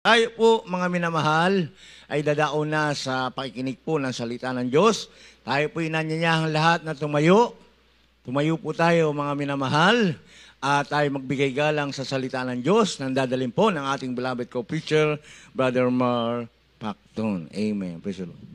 Tayo po, mga minamahal, ay dadaon na sa pakikinig po ng salita ng Diyos. Tayo po inanyayahang lahat na tumayo. Tumayo po tayo, mga minamahal, at tayo magbigay galang sa salita ng Diyos nang dadalhin po ng ating beloved co-preacher, Brother Mar Pacton. Amen. Praise the Lord.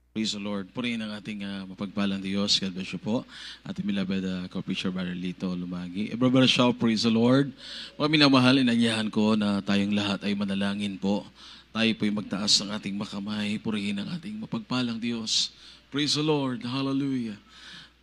Praise the Lord. Purihin ang ating mapagpalang Diyos. God bless you po. Ating beloved co-preacher Brother Lito Lumagi. Brother Shaw, praise the Lord. Mga minamahal, inanyahan ko na tayong lahat ay manalangin po. Tayo po'y magtaas ng ating makamay. Purihin ang ating mapagpalang Diyos. Praise the Lord. Hallelujah.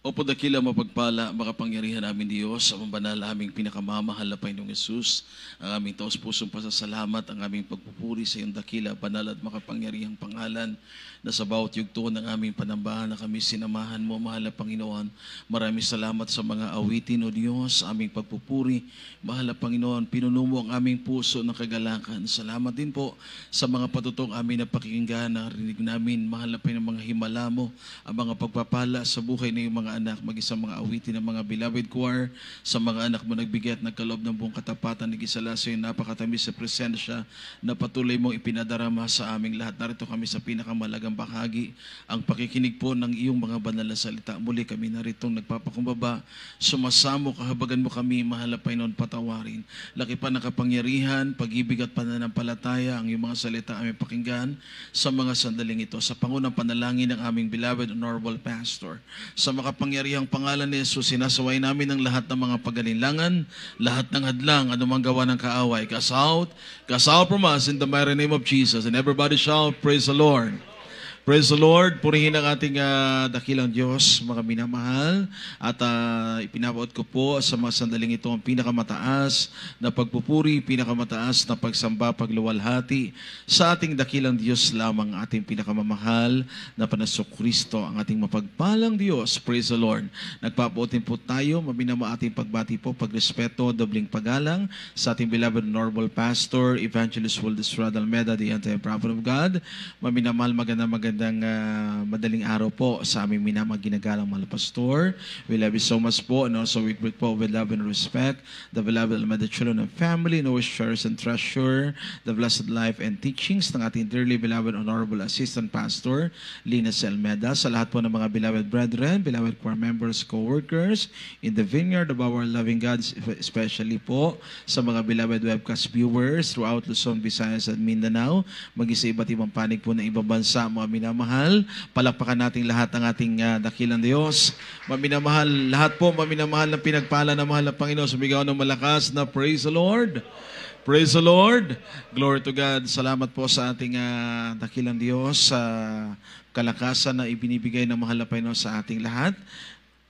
Opo dakila mapagpala, makapangyarihan namin Diyos, ang banal aming pinakamamahal na Panginoong Yesus, ang aming taos-pusong pasasalamat, ang aming pagpupuri sa iyong dakila, banal at makapangyarihang pangalan, na sa bawat yugto ng aming panambahan na kami sinamahan mo, mahal na Panginoon. Maraming salamat sa mga awitin, O Diyos, aming pagpupuri. Mahal na Panginoon, pinuno mo ang aming puso ng kagalakan. Salamat din po sa mga patutong aming napakinggan, narinig namin, mahal na Panginoon, mga himala mo, ang mga pagpapala sa buhay ng iyong mga anak, mag-isang mga awitin ng mga beloved choir, sa mga anak mo nagbigay at nagkaloob ng buong katapatan, nag-isala sa iyo, napakatamis sa presensya na patuloy mong ipinadarama sa aming lahat. Narito kami sa pinakamalagang bahagi, ang pakikinig po ng iyong mga banal na salita. Muli kami naritong nagpapakumbaba, sumasamo, kahabagan mo kami, mahal na Panginoon, patawarin. Laki pa ng kapangyarihan, pag-ibig at pananampalataya, ang iyong mga salita aming pakinggan sa mga sandaling ito. Sa pangunang panalangin ng aming beloved honorable pastor, sa makapangyarihang pangalan ni Jesus, sinasaway namin ang lahat ng mga pag-alinlangan, lahat ng hadlang, anumang gawa ng kaaway. Cast out from us in the mighty name of Jesus. And everybody shout, praise the Lord. Praise the Lord. Purihin ang ating dakilang Diyos, mga minamahal. At ipinabuot ko po sa mga sandaling ito ang pinakamataas na pagpupuri, pinakamataas na pagsamba, pagluwalhati sa ating dakilang Diyos lamang, ating pinakamamahal na Panginoong Kristo, ang ating mapagpalang Diyos. Praise the Lord. Nagpapuotin po tayo, maminama ating pagbati po, pagrespeto, dobling paggalang sa ating beloved normal pastor, Evangelist Waldis Almeda, the anti-prophet of God. Maminamahal, magandang madaling araw po sa aming minamang ginagalang mga pastor. We love you so much po, and also we greet po with love and respect the beloved Almeda children and family, and always cherish and treasure the blessed life and teachings ng ating dearly beloved honorable assistant pastor, Linus Almeda. Sa lahat po ng mga beloved brethren, beloved choir members, co-workers in the vineyard of our loving God, especially po sa mga beloved webcast viewers throughout Luzon, Visayas at Mindanao, mag-isa iba't ibang panig po ng ibang bansa, mga minamahal, palakpakan natin lahat ng ating dakilang Diyos. Maminamahal, lahat po maminamahal ng pinagpala ng mahal na Panginoon, sumigaw ng malakas na praise the Lord. Praise the Lord. Glory to God. Salamat po sa ating dakilang Diyos sa kalakasan na ibinibigay ng mahal na Panginoon sa ating lahat.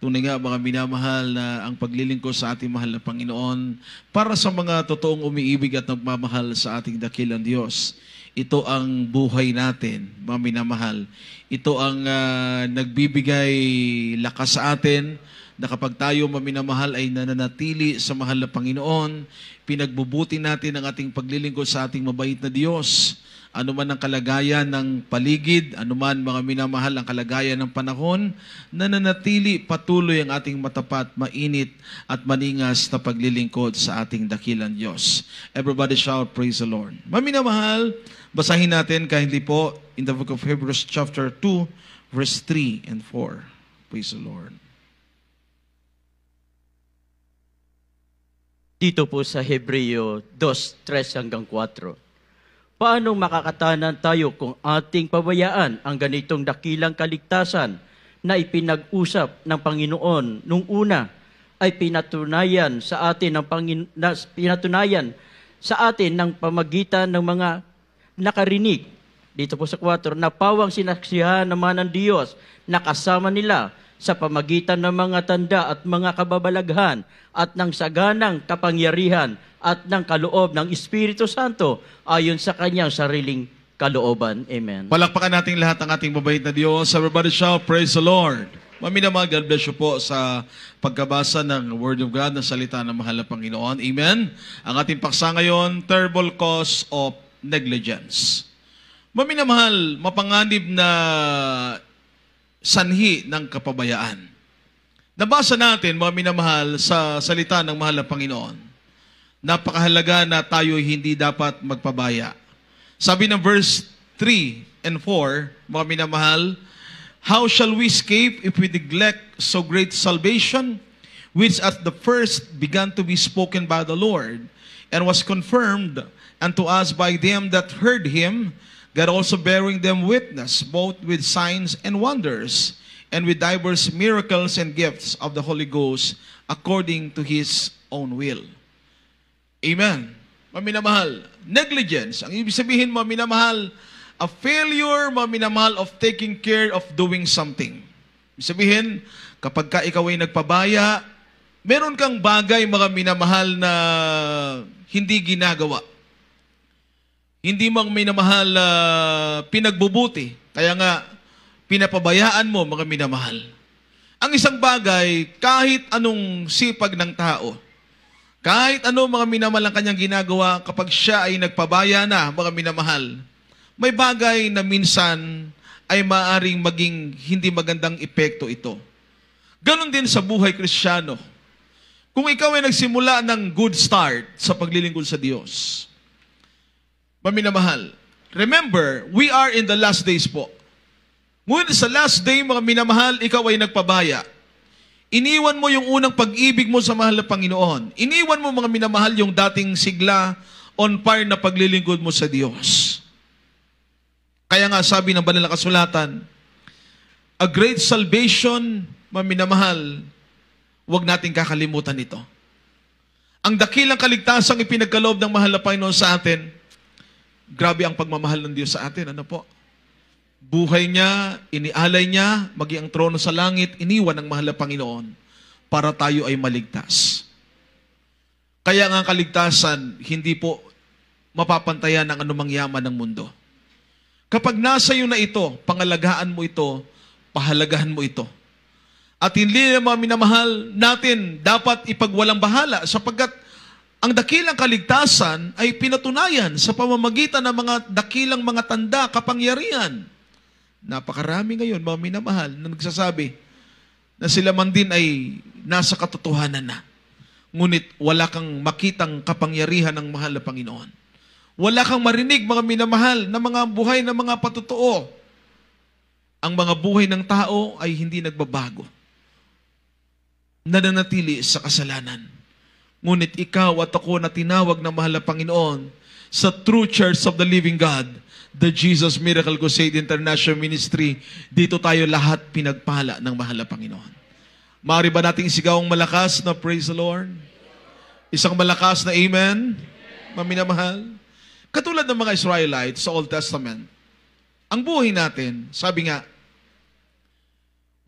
Tunay nga, mga minamahal, na ang paglilingkod sa ating mahal na Panginoon para sa mga totoong umiibig at nagmamahal sa ating dakilang Diyos. Ito ang buhay natin, mga minamahal. Ito ang nagbibigay lakas sa atin na kapag tayo, maminamahal, ay nananatili sa mahal na Panginoon, pinagbubuti natin ang ating paglilingkod sa ating mabait na Diyos. Ano man ang kalagayan ng paligid, ano man, mga minamahal, ang kalagayan ng panahon, nananatili patuloy ang ating matapat, mainit at maningas na paglilingkod sa ating dakilang Diyos. Everybody shout, praise the Lord. Maminamahal, basahin natin kahindi po in the book of Hebrews chapter 2, verse 3 and 4. Praise the Lord. Dito po sa Hebreo 2:3 hanggang 4. Paano makakatanan tayo kung ating pabayaan ang ganitong dakilang kaligtasan na ipinag-usap ng Panginoon nung una ay pinatunayan sa atin ng pamagitan ng mga nakarinig. Dito po sa 4, na pawang sinaksihan naman ng Diyos na kasama nila sa pamagitan ng mga tanda at mga kababalaghan at ng saganang kapangyarihan at ng kaloob ng Espiritu Santo ayon sa kanyang sariling kalooban. Amen. Palakpakan natin lahat ang ating mabait na Diyos. Everybody shout, praise the Lord. Maminamahal, God bless you po sa pagkabasa ng Word of God na salita ng mahal na Panginoon. Amen. Ang ating paksa ngayon, terrible cause of negligence. Maminamahal, mapanganib na sanhi ng kapabayaan. Nabasa natin, mga minamahal, sa salita ng mahal na Panginoon. Napakahalaga na tayo hindi dapat magpabaya. Sabi ng verse 3 and 4, mga minamahal, how shall we escape if we neglect so great salvation, which at the first began to be spoken by the Lord, and was confirmed unto us by them that heard him, God also bearing them witness, both with signs and wonders, and with diverse miracles and gifts of the Holy Ghost, according to His own will. Amen. Maminamahal, negligence. Ang ibig sabihin, maminamahal, a failure, maminamahal, of taking care of doing something. Ibig sabihin, kapag ka ikaw ay nagpabaya, meron kang bagay, mga minamahal, na hindi ginagawa. Hindi mang minamahal pinagbubuti. Kaya nga, pinapabayaan mo, mga minamahal. Ang isang bagay, kahit anong sipag ng tao, kahit ano, mga minamahal, ang kanyang ginagawa, kapag siya ay nagpabaya na, mga minamahal, may bagay na minsan ay maaring maging hindi magandang epekto ito. Ganon din sa buhay Kristiyano. Kung ikaw ay nagsimula ng good start sa paglilingkod sa Diyos, maminamahal, remember, we are in the last days po. Ngunit sa last day, mga minamahal, ikaw ay nagpabaya. Iniwan mo yung unang pag-ibig mo sa mahal na Panginoon. Iniwan mo, mga minamahal, yung dating sigla, on fire na paglilingkod mo sa Diyos. Kaya nga sabi ng banal na kasulatan, a great salvation, mga minamahal, huwag nating kakalimutan ito. Ang dakilang kaligtasang ipinagkaloob ng mahal na Panginoon sa atin, grabe ang pagmamahal ng Diyos sa atin. Ano po? Buhay niya, inialay niya, maging ang trono sa langit, iniwan ng mahal na Panginoon para tayo ay maligtas. Kaya nga ang kaligtasan, hindi po mapapantayan ng anumang yaman ng mundo. Kapag nasa iyo na ito, pangalagaan mo ito, pahalagahan mo ito. At hindi na mga minamahal natin dapat ipagwalang bahala sapagkat ang dakilang kaligtasan ay pinatunayan sa pamamagitan ng mga dakilang mga tanda, kapangyarihan. Napakarami ngayon, mga minamahal, na nagsasabi na sila man din ay nasa katotohanan na. Ngunit wala kang makitang kapangyarihan ng mahal na Panginoon. Wala kang marinig, mga minamahal, na mga buhay na mga patotoo. Ang mga buhay ng tao ay hindi nagbabago. Nananatili sa kasalanan. Ngunit ikaw at ako na tinawag ng mahal na Panginoon sa True Church of the Living God, the Jesus Miracle Crusade International Ministry, dito tayo lahat pinagpala ng mahal na Panginoon. Maaari ba nating sigaw ang malakas na praise the Lord? Isang malakas na amen? Maminamahal? Katulad ng mga Israelites sa Old Testament, ang buhay natin, sabi nga,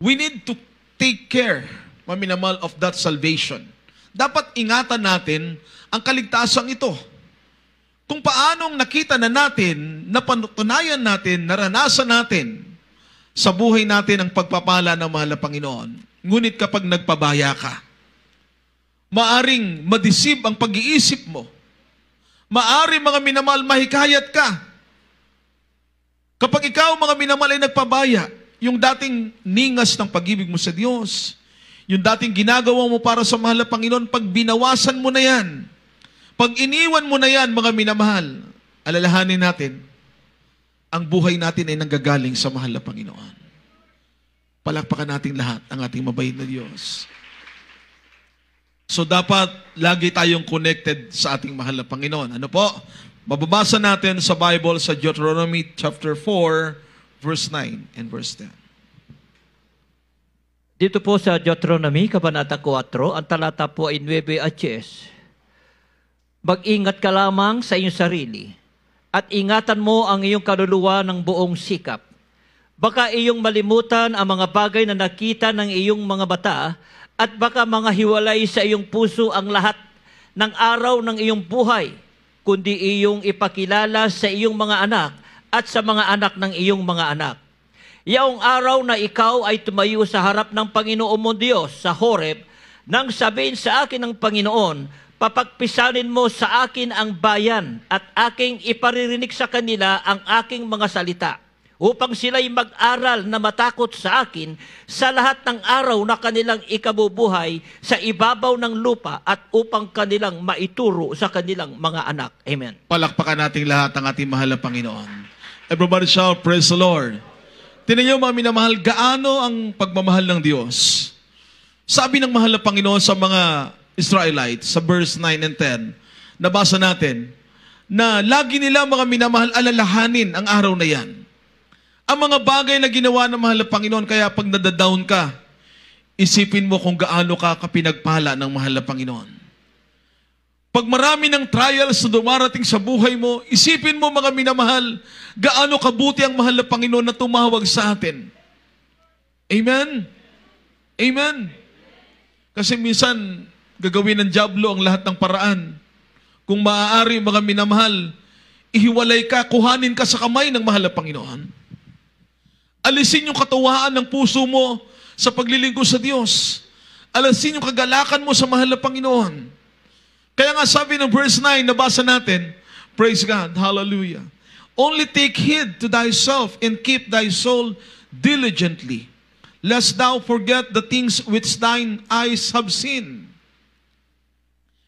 we need to take care, maminamahal, of that salvation. Dapat ingatan natin ang kaligtasan ito. Kung paanong nakita na natin, napatunayan natin, naranasan natin sa buhay natin ang pagpapala ng mahal na Panginoon. Ngunit kapag nagpabaya ka, maaring madisib ang pag-iisip mo. Maaring, mga minamahal, mahikayat ka. Kapag ikaw, mga minamahal, ay nagpabaya, yung dating ningas ng pag-ibig mo sa Diyos, yung dating ginagawa mo para sa mahal na Panginoon, pag binawasan mo na yan, pag iniwan mo na yan, mga minamahal, alalahanin natin, ang buhay natin ay nanggagaling sa mahal na Panginoon. Palakpakan natin lahat ang ating mabait na Diyos. So dapat lagi tayong connected sa ating mahal na Panginoon. Ano po? Mababasa natin sa Bible sa Deuteronomy chapter 4, verse 9 and verse 10. Dito po sa Deuteronomy, Kabanata 4, ang talata po ay 9 at 10. Mag-ingat ka lamang sa iyong sarili at ingatan mo ang iyong kaluluwa ng buong sikap. Baka iyong malimutan ang mga bagay na nakita ng iyong mga bata at baka mga hiwalay sa iyong puso ang lahat ng araw ng iyong buhay, kundi iyong ipakilala sa iyong mga anak at sa mga anak ng iyong mga anak. Yaong araw na ikaw ay tumayo sa harap ng Panginoon mo Diyos sa Horeb, nang sabihin sa akin ng Panginoon, papagpisanin mo sa akin ang bayan at aking iparirinig sa kanila ang aking mga salita. upang sila'y mag-aral na matakot sa akin sa lahat ng araw na kanilang ikabubuhay sa ibabaw ng lupa at upang kanilang maituro sa kanilang mga anak. Amen. Palakpakan nating lahat ang ating mahal na Panginoon. Everybody shout, praise the Lord. Tingnan niyo mga minamahal, gaano ang pagmamahal ng Diyos. Sabi ng mahal na Panginoon sa mga Israelites, sa verse 9 and 10, nabasa natin, na lagi nila mga minamahal alalahanin ang araw na yan. Ang mga bagay na ginawa ng mahal na Panginoon, kaya pag nadadown ka, isipin mo kung gaano ka kapinagpala ng mahal na Panginoon. Pag marami ng trials na dumarating sa buhay mo, isipin mo mga minamahal, gaano kabuti ang mahal na Panginoon na tumawag sa atin. Amen? Amen? Kasi minsan, gagawin ng dyablo ang lahat ng paraan. Kung maaari mga minamahal, ihiwalay ka, kuhanin ka sa kamay ng mahal na Panginoon. Alisin yung katuwaan ng puso mo sa paglilingkod sa Diyos. Alisin yung kagalakan mo sa mahal na Panginoon. Kaya nga sabi ng verse 9, nabasa natin, praise God, hallelujah. Only take heed to thyself and keep thy soul diligently, lest thou forget the things which thine eyes have seen,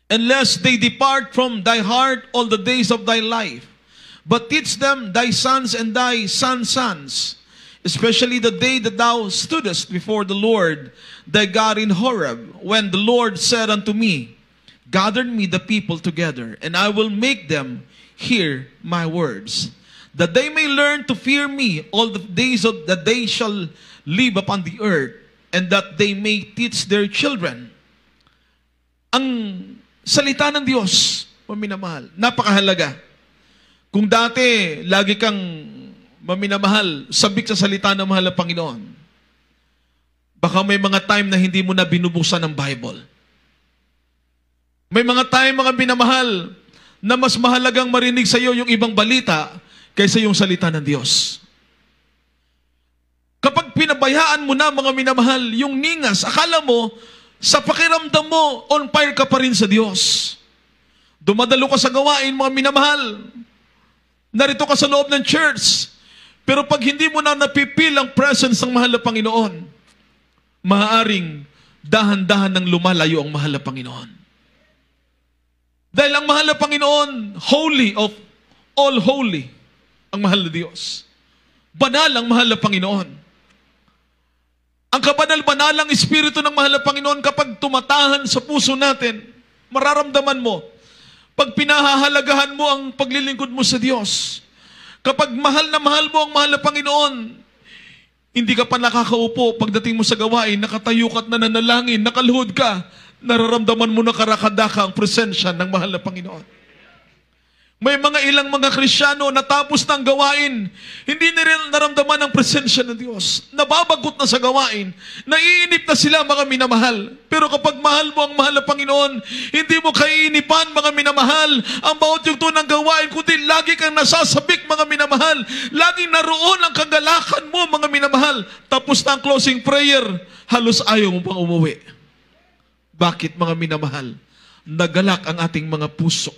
and lest they depart from thy heart all the days of thy life. But teach them thy sons and thy sons' sons, especially the day that thou stoodest before the Lord thy God in Horeb, when the Lord said unto me, gather me the people together, and I will make them hear my words, that they may learn to fear me all the days of that they shall live upon the earth, and that they may teach their children. Ang salita ng Diyos, maminamahal, napakahalaga. Kung dati, lagi kang maminamahal, sabik sa salita ng mahal na Panginoon, baka may mga time na hindi mo na binubuksan ng Bible. May mga time, mga minamahal, na mas mahalagang marinig sa iyo yung ibang balita kaysa yung salita ng Diyos. Kapag pinabayaan mo na, mga minamahal, yung ningas, akala mo, sa pakiramdam mo, on fire ka pa rin sa Diyos. Dumadalo ka sa gawain, mga minamahal. Narito ka sa loob ng church. Pero pag hindi mo na napipil ang presence ng mahal na Panginoon, maaaring dahan-dahan nang lumalayo ang mahal na Panginoon. Dahil ang mahal na Panginoon, holy of all holy, ang mahal na Diyos. Banal ang mahal na Panginoon. Ang kabanal-banalang Espiritu ng mahal na Panginoon, kapag tumatahan sa puso natin, mararamdaman mo, pag pinahahalagahan mo ang paglilingkod mo sa Diyos, kapag mahal na mahal mo ang mahal na Panginoon, hindi ka pa nakakaupo pagdating mo sa gawain, nakatayo ka at nananalangin, nakaluhod ka, nararamdaman mo na karakadaka ang presensya ng mahal na Panginoon. May mga ilang mga Kristiyano natapos ng gawain, hindi nila naramdaman ang presensya ng Diyos. Nababagot na sa gawain, naiinip na sila, mga minamahal. Pero kapag mahal mo ang mahal na Panginoon, hindi mo kaiinipan, mga minamahal, ang bawat yugto ng gawain, kundi lagi kang nasasabik, mga minamahal. Laging naroon ang kagalakan mo, mga minamahal. Tapos na ang closing prayer, halos ayaw mo pang umuwi. Bakit, mga minamahal? Nagalak ang ating mga puso.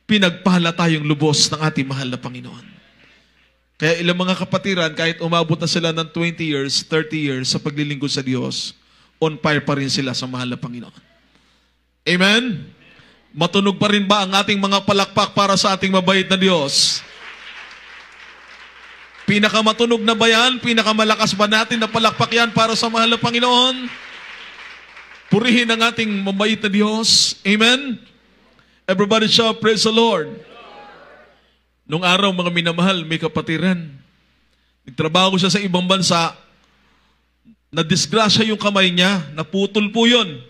Pinagpala tayong lubos ng ating mahal na Panginoon. Kaya ilang mga kapatiran, kahit umabot na sila ng 20 years, 30 years sa paglilingkod sa Diyos, on fire pa rin sila sa mahal na Panginoon. Amen? Matunog pa rin ba ang ating mga palakpak para sa ating mabait na Diyos? Pinakamatunog na ba yan? Pinakamalakas ba natin na palakpak yan para sa mahal na Panginoon? Purihin ang ating mabait na Diyos. Amen? Everybody shout, praise the Lord. Nung araw, mga minamahal, may kapatiran. Nagtrabaho siya sa ibang bansa. Nadisgrasya yung kamay niya. Naputol po yun.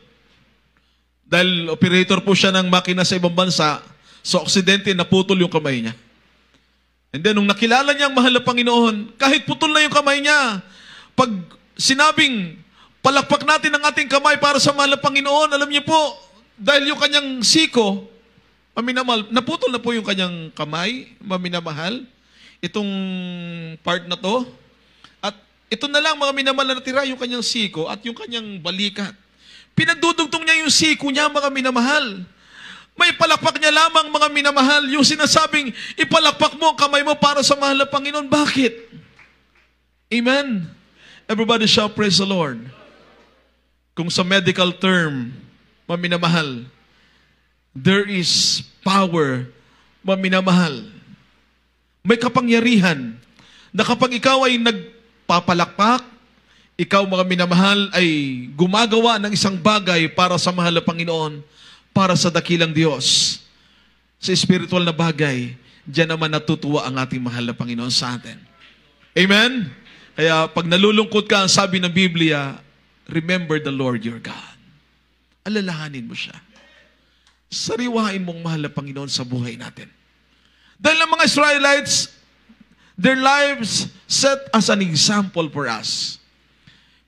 Dahil operator po siya ng makina sa ibang bansa, sa Oksidente, naputol yung kamay niya. And then, nung nakilala niya ang mahal na Panginoon, kahit putol na yung kamay niya, pag sinabing, palakpak natin ang ating kamay para sa mahal na Panginoon, alam niyo po, dahil yung kanyang siko, maminamahal, naputol na po yung kanyang kamay, maminamahal, itong part na to, at ito na lang, mga minamahal na natira, yung kanyang siko at yung kanyang balikat. Pinagdudugtong niya yung siko niya, mga minamahal. May palakpak niya lamang, mga minamahal, yung sinasabing, ipalakpak mo ang kamay mo para sa mahal na Panginoon. Bakit? Amen. Everybody shout, praise the Lord. Kung sa medical term, maminamahal, there is power, maminamahal. May kapangyarihan na kapag ikaw ay nagpapalakpak, ikaw mga minamahal ay gumagawa ng isang bagay para sa mahal na Panginoon, para sa dakilang Diyos. Sa spiritual na bagay, diyan naman natutuwa ang ating mahal na Panginoon sa atin. Amen? Kaya pag nalulungkot ka, ang sabi ng Biblia, remember the Lord your God. Alalahanin mo siya. Sariwain mong mahal na Panginoon sa buhay natin. Dahil ang mga Israelites, their lives set as an example for us.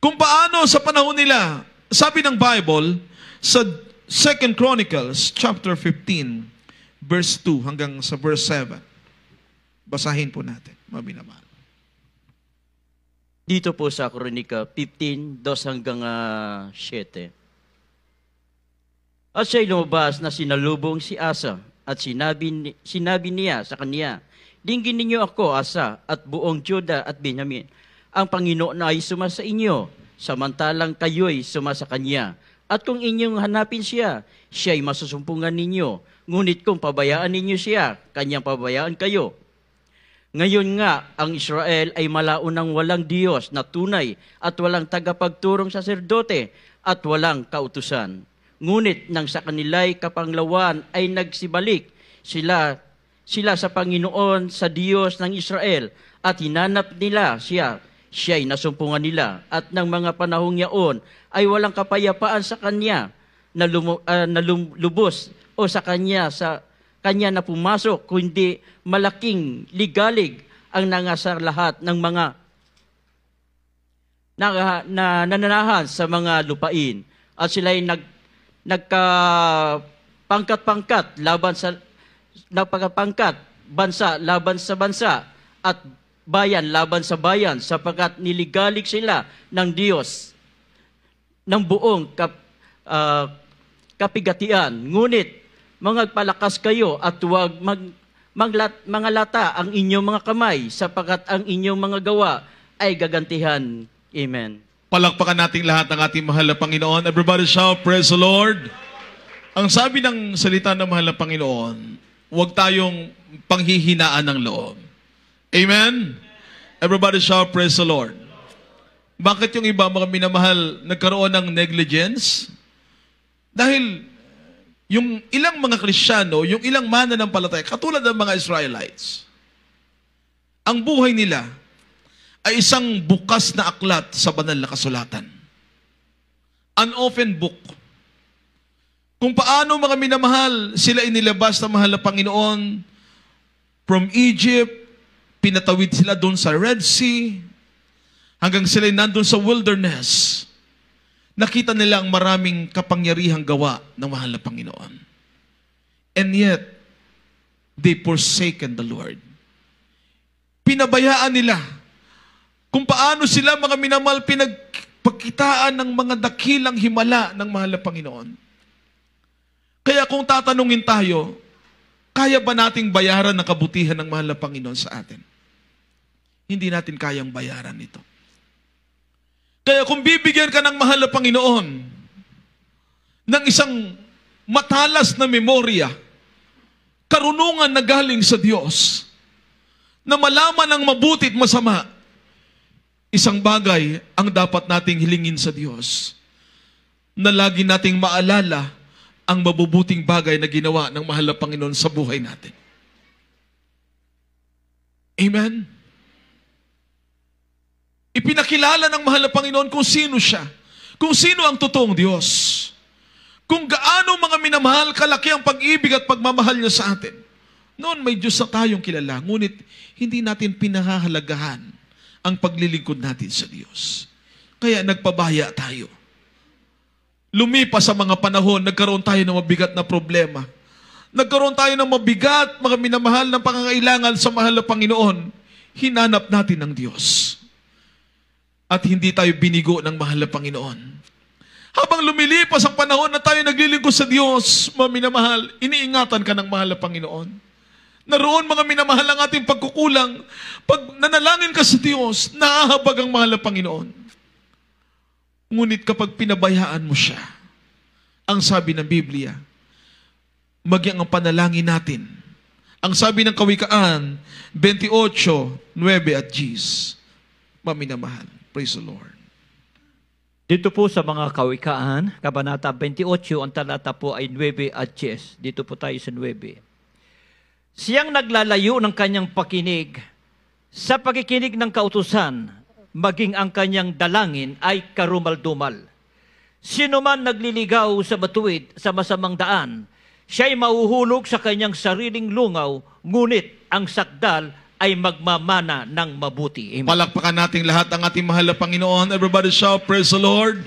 Kung paano sa panahon nila, sabi ng Bible, sa 2 Chronicles chapter 15, verse 2 hanggang sa verse 7. Basahin po natin, maminamahal. Dito po sa Kronika 15, 2 hanggang 7. At siya'y lumabas na sinalubong si Asa at sinabi niya sa kanya, dinggin ninyo ako, Asa, at buong Juda at Benjamin. Ang Panginoon ay sumasa inyo, samantalang kayo'y sumasa Kanya. At kung inyong hanapin siya, siya'y masusumpungan ninyo. Ngunit kung pabayaan ninyo siya, Kanyang pabayaan kayo. Ngayon nga, ang Israel ay malaunang walang Diyos na tunay at walang tagapagturong saserdote at walang kautusan. Ngunit nang sa kanila'y kapanglawan ay nagsibalik sila sa Panginoon, sa Diyos ng Israel, at hinanap nila siya. Siya'y nasumpungan nila, at ng mga panahong yaon ay walang kapayapaan sa kanya na lubos o sa kanya na pumasok, kundi malaking ligalig ang nangasar lahat ng mga nananahan sa mga lupain. At sila'y nagkapangkat-pangkat bansa laban sa bansa, at bayan laban sa bayan, sapagkat niligalig sila ng Diyos ng buong kapigatian. Ngunit magpalakas kayo at huwag mangalata ang inyong mga kamay, sapagkat ang inyong mga gawa ay gagantihan. Amen. Palakpakan nating lahat ng ating mahal na Panginoon. Everybody shout, praise the Lord. Ang sabi ng salita ng mahal na Panginoon, huwag tayong panghihinaan ng loob. Amen? Everybody shout, praise the Lord. Bakit yung iba, mga minamahal, nagkaroon ng negligence? Dahil yung ilang mga Kristiyano, yung ilang mananampalataya, katulad ng mga Israelites, ang buhay nila ay isang bukas na aklat sa banal na kasulatan. An open book. Kung paano mga minamahal, sila inilabas ng mahal na Panginoon from Egypt, pinatawid sila doon sa Red Sea, hanggang sila nandun sa wilderness. Nakita nila ang maraming kapangyarihang gawa ng mahal na Panginoon. And yet, they forsaken the Lord. Pinabayaan nila kung paano sila mga minamahal pinagpagkitaan ng mga dakilang himala ng mahal na Panginoon. Kaya kung tatanungin tayo, kaya ba nating bayaran ang kabutihan ng mahal na Panginoon sa atin? Hindi natin kayang bayaran ito. Kaya kung bibigyan ka ng mahal na Panginoon ng isang matalas na memorya, karunungan na galing sa Diyos, na malaman ang mabuti at masama, isang bagay ang dapat nating hilingin sa Diyos, na lagi nating maalala ang mabubuting bagay na ginawa ng mahal na Panginoon sa buhay natin. Amen? Ipinakilala ng mahal na Panginoon kung sino siya, kung sino ang totoong Diyos, kung gaano mga minamahal, kalaki ang pag-ibig at pagmamahal niya sa atin. Noon may Diyos na tayong kilala, ngunit hindi natin pinahahalagahan ang paglilingkod natin sa Diyos. Kaya nagpabaya tayo. Lumipas sa mga panahon, nagkaroon tayo ng mabigat na problema. Nagkaroon tayo ng mabigat, mga minamahal na pangangailangan sa mahal na Panginoon. Hinanap natin ang Diyos. At hindi tayo binigo ng mahal na Panginoon. Habang lumilipas ang panahon na tayo naglilingkod sa Diyos, mga minamahal, iniingatan ka ng mahal na Panginoon. Naroon, mga minamahal, ang ating pagkukulang. Pag nanalangin ka sa Diyos, naahabag ang mahal na Panginoon. Ngunit kapag pinabayaan mo siya, ang sabi ng Biblia, maging ang panalangin natin. Ang sabi ng Kawikaan, 28:9 at 10. Maminamahal. Praise the Lord. Dito po sa mga Kawikaan, Kabanata 28, ang talata po ay 9 at 10. Dito po tayo sa 9. Siyang naglalayo ng kanyang pakinig sa pakikinig ng kautusan, maging ang kanyang dalangin ay karumal-dumal. Sino man nagliligaw sa matuwid sa masamang daan, siya'y mauhulog sa kanyang sariling lungaw, ngunit ang sakdal ay magmamana ng mabuti. Amen. Palakpakan nating lahat ang ating mahal na Panginoon. Everybody shout, praise the Lord.